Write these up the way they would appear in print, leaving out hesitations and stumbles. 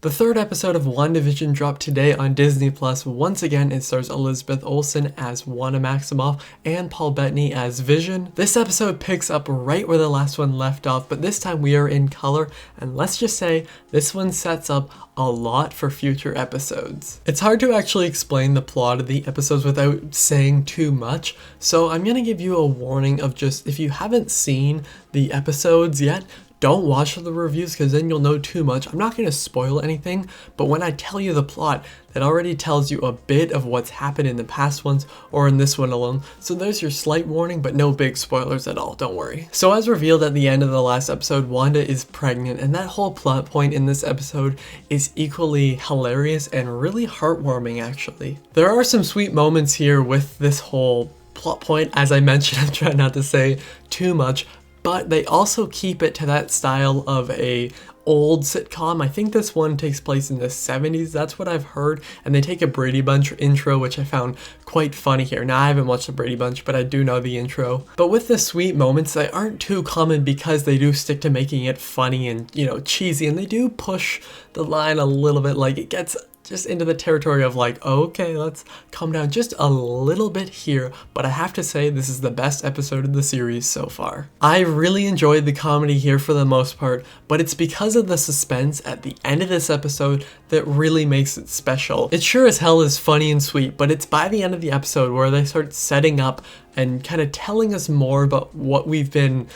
The third episode of WandaVision dropped today on Disney+. Once again, it stars Elizabeth Olson as Wanda Maximoff and Paul Bettany as Vision. This episode picks up right where the last one left off, but this time we are in color, and let's just say this one sets up a lot for future episodes. It's hard to actually explain the plot of the episodes without saying too much, so I'm gonna give you a warning of just, if you haven't seen the episodes yet, don't watch the reviews because then you'll know too much. I'm not going to spoil anything, but when I tell you the plot, that already tells you a bit of what's happened in the past ones or in this one alone. So there's your slight warning, but no big spoilers at all, don't worry. So as revealed at the end of the last episode, Wanda is pregnant, and that whole plot point in this episode is equally hilarious and really heartwarming actually. There are some sweet moments here with this whole plot point. As I mentioned, I'm trying not to say too much, but they also keep it to that style of a old sitcom. I think this one takes place in the 70s, that's what I've heard, and they take a Brady Bunch intro, which I found quite funny here. Now, I haven't watched the Brady Bunch, but I do know the intro. But with the sweet moments, they aren't too common because they do stick to making it funny and, cheesy, and they do push the line a little bit, like it gets just into the territory of like, okay, let's calm down just a little bit here, but I have to say this is the best episode of the series so far. I really enjoyed the comedy here for the most part, but it's because of the suspense at the end of this episode that really makes it special. It sure as hell is funny and sweet, but it's by the end of the episode where they start setting up and kind of telling us more about what we've been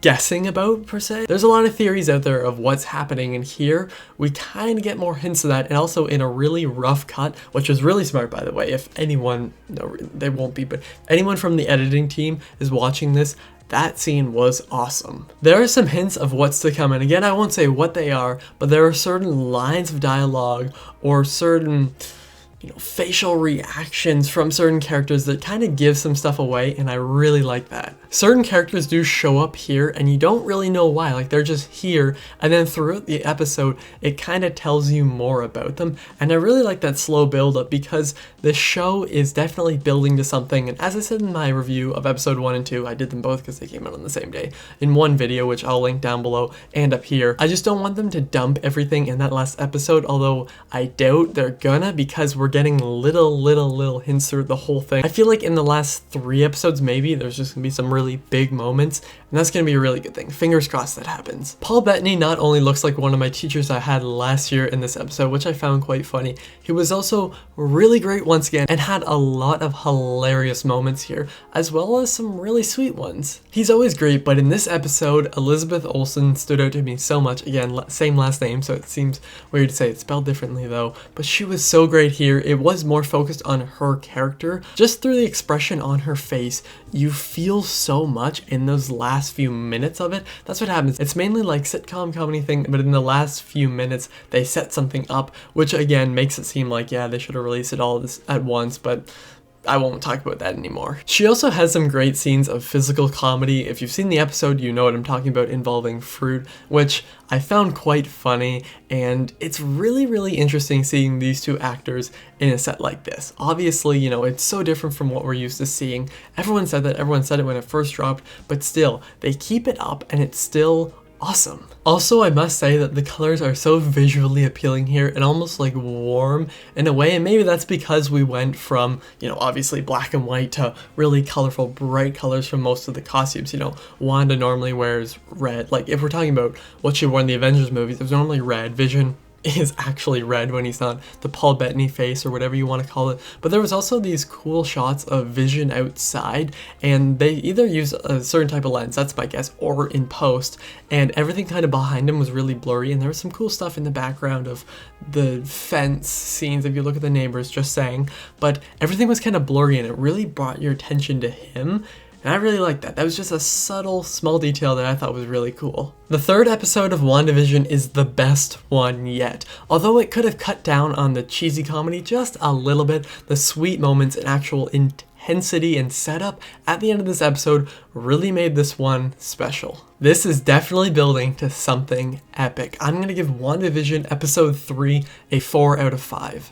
guessing about per se. There's a lot of theories out there of what's happening, and here we kind of get more hints of that, and also in a really rough cut, which was really smart by the way. If anyone, no, they won't be, but anyone from the editing team is watching this, that scene was awesome. There are some hints of what's to come, and again, I won't say what they are, but there are certain lines of dialogue or certain facial reactions from certain characters that kind of give some stuff away, and I really like that. Certain characters do show up here and you don't really know why, like they're just here, and then throughout the episode it kind of tells you more about them, and I really like that slow build up because the show is definitely building to something. And as I said in my review of episode 1 and 2, I did them both because they came out on the same day in one video, which I'll link down below and up here. I just don't want them to dump everything in that last episode, although I doubt they're gonna, because we're getting little hints through the whole thing. I feel like in the last 3 episodes maybe there's just gonna be some really big moments, and that's gonna be a really good thing. Fingers crossed that happens. Paul Bettany not only looks like one of my teachers I had last year in this episode, which I found quite funny, he was also really great once again and had a lot of hilarious moments here, as well as some really sweet ones. He's always great, but in this episode, Elizabeth Olson stood out to me so much. Again, same last name, so it seems weird to say it's spelled differently though, but she was so great here. It was more focused on her character. Just through the expression on her face, you feel so much in those last few minutes of it. That's what happens. It's mainly like sitcom comedy thing, but in the last few minutes they set something up, which again makes it seem like, yeah, they should have released it all this at once, but I won't talk about that anymore. She also has some great scenes of physical comedy. If you've seen the episode, you know what I'm talking about, involving fruit, which I found quite funny, and it's really interesting seeing these two actors in a set like this. Obviously, it's so different from what we're used to seeing. Everyone said it when it first dropped, but still, they keep it up and it's still awesome. Also, I must say that the colors are so visually appealing here and almost like warm in a way, and maybe that's because we went from, obviously black and white to really colorful, bright colors from most of the costumes. Wanda normally wears red. Like if we're talking about what she wore in the Avengers movies, it was normally red. Vision is actually red when he's not the Paul Bettany face or whatever you want to call it. But there was also these cool shots of Vision outside, and they either use a certain type of lens, that's my guess, or in post, and everything kind of behind him was really blurry, and there was some cool stuff in the background of the fence scenes if you look at the neighbors, just saying, but everything was kind of blurry and it really brought your attention to him. And I really liked that. That was just a subtle, small detail that I thought was really cool. The third episode of WandaVision is the best one yet. Although it could have cut down on the cheesy comedy just a little bit, the sweet moments and actual intensity and setup at the end of this episode really made this one special. This is definitely building to something epic. I'm going to give WandaVision episode 3 a 4 out of 5.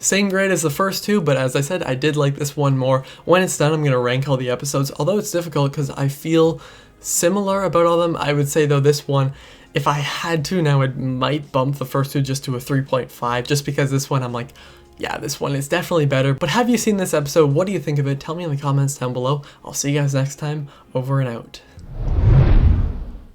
Same grade as the first two, but as I said, I did like this one more. When it's done, I'm going to rank all the episodes, although it's difficult because I feel similar about all of them. I would say though this one, if I had to now, it might bump the first two just to a 3.5, just because this one I'm like, yeah, this one is definitely better. But have you seen this episode? What do you think of it? Tell me in the comments down below. I'll see you guys next time. Over and out.